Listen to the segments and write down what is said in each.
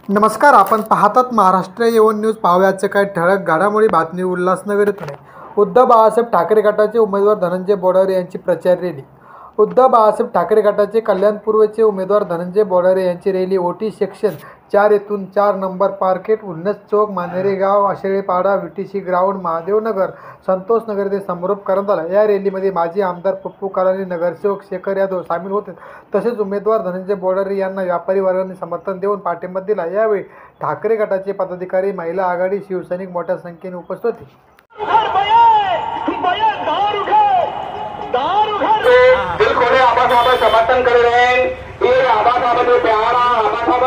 नमस्कार, आपण पाहतात महाराष्ट्र येवन न्यूज. पाहुयाचे काही ठळक घडामोडी बातमी. उल्हासनगर येथून उद्धव बाळासाहेब ठाकरे गटाचे उमेदवार धनंजय बोडारे यांची प्रचार रॅली. उद्धव बाळासाहेब ठाकरे गटाचे कल्याणपूर्वचे उमेदवार धनंजय बोडारे यांची रॅली ओटी सेक्शन 4 येथून 4 नंबर पार्केट, उन्नत चौक, मानेरे गाव, आशेळेपाडा, VTC ग्राउंड, महादेवनगर, संतोष नगर येथे समारोप करण्यात आला. या रॅलीमध्ये माजी आमदार पप्पू कालानी, नगरसेवक शेखर यादव सामील होते. तसेच उमेदवार धनंजय बोडारे यांना व्यापारी वर्गाने समर्थन देऊन पाठिंबा दिला. यावेळी ठाकरे गटाचे पदाधिकारी, महिला आघाडी, शिवसैनिक मोठ्या संख्येने उपस्थित होते. दिल खोले आबा साहब समर्थन कर रहे हैं. ये आबा साहब जो प्यारा आबा साहब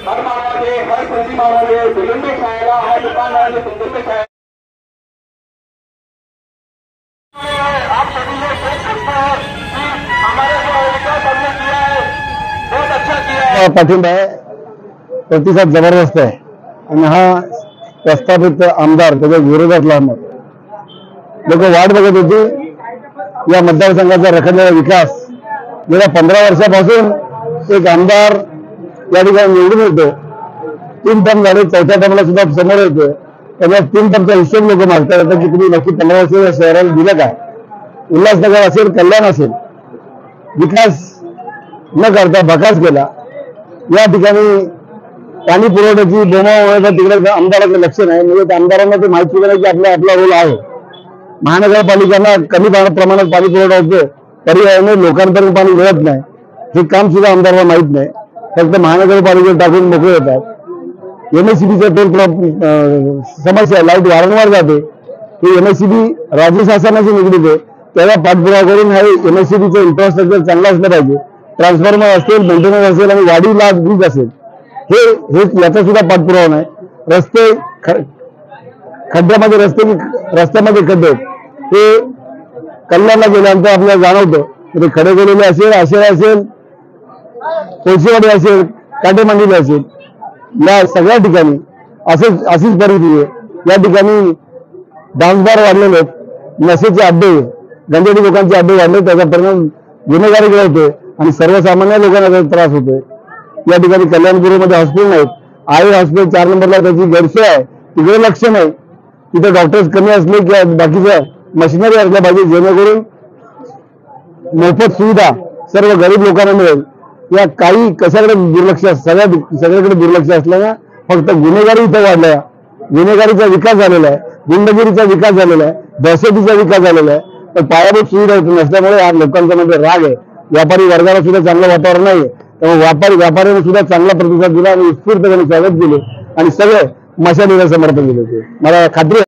हर मावाजे, हर खुशी मावाजे, फिल्म में छाएगा, हर दुकान वाले सुंदर में छाएगा. आप सभी ये सोच सकते हैं कि हमारे जो विकास हमने किया है बहुत अच्छा किया है. पाठिंबा आहे, प्रतिसाद जबरदस्त आहे आणि हा प्रस्तावित आमदार त्याच्या विरोधात लावणार. लोक वाट बघत होती. या मतदारसंघाचा रखडलेला विकास गेल्या 15 वर्षापासून एक आमदार या ठिकाणी निवडून येतो. 3 टर्म झाले, 4थ्या टर्मला सुद्धा समोर येतो. त्यामुळे 3 टर्मचा हिशोब लोक मागतात की तुम्ही नक्की 15 वर्ष या शहराला दिलं काय. उल्हासनगर असेल, कल्याण असेल, विकास न करता भकास केला. या ठिकाणी पाणी पुरवठ्याची बोंबाबोंब तिकडे आमदाराचं लक्ष नाही. म्हणजे आमदारांना ते माहिती नाही की आपला रोल आहे. महानगरपालिकांना कमी प्रमाणात पाणी पुरवठा होतो, पर्यायाने लोकांपर्यंत पाणी मिळत नाही. हे काम सुद्धा आमदारांना माहीत नाही. फक्त महानगरपालिकेत टाकून मोकळे होतात. MSCBचा टोल समस्या, लाईट वारंवार जाते. ही MSCB राज्य शासनाशी निगडीत आहे. त्याला पाठपुरावा करून हे MSCBचं इन्फ्रास्ट्रक्चर चांगलं असलं पाहिजे. ट्रान्सफॉर्मर असेल, मेंटेनन्स असेल आणि वाढीला वीज असेल, हे याचा सुद्धा पाठपुरावा नाही. रस्ते खड्ड्यामध्ये रस्त्यामध्ये खड्डे हे कल्याणला गेल्यानंतर आपल्याला जाणवतं. ते खडे गेलेले असेल, आशेरा असेल, कोळशीवाडी असेल, काटेमांडीला असेल, या सगळ्या ठिकाणी अशीच परिस्थिती आहे. या ठिकाणी डान्स बार वाढलेले आहेत, नशेचे अड्डे, गंजेडी लोकांचे अड्डे वाढले. त्याचा परिणाम गुन्हेगारीकडे होतोय आणि सर्वसामान्य लोकांना त्याचा त्रास होतोय. या ठिकाणी कल्याणपूर्वमध्ये हॉस्पिटल नाहीत. आई हॉस्पिटल 4 नंबरला त्याची गैरसोय आहे, तिकडे लक्ष नाही. तिथे डॉक्टर्स कमी असले किंवा बाकीच्या मशिनरी असल्या पाहिजे, जेणेकरून मोफत सुविधा सर्व गरीब लोकांना मिळेल. या काही कशाकडे दुर्लक्ष, सगळ्याकडे दुर्लक्ष असल्यानं फक्त गुन्हेगारी इथं वाढलाय. गुन्हेगारीचा विकास झालेला आहे, गुंडगिरीचा विकास झालेला आहे, दहशतीचा विकास झालेला आहे. तर पायाभूत सुविधा नसल्यामुळे हा लोकांचा मध्ये राग आहे. व्यापारी वर्गाला सुद्धा चांगलं वातावरण नाही. त्यामुळे व्यापाऱ्यांनी सुद्धा चांगला प्रतिसाद दिला आणि उत्स्फूर्तपणे स्वागत केले आणि सगळे मशालीला समर्थन दिले. मला खात्री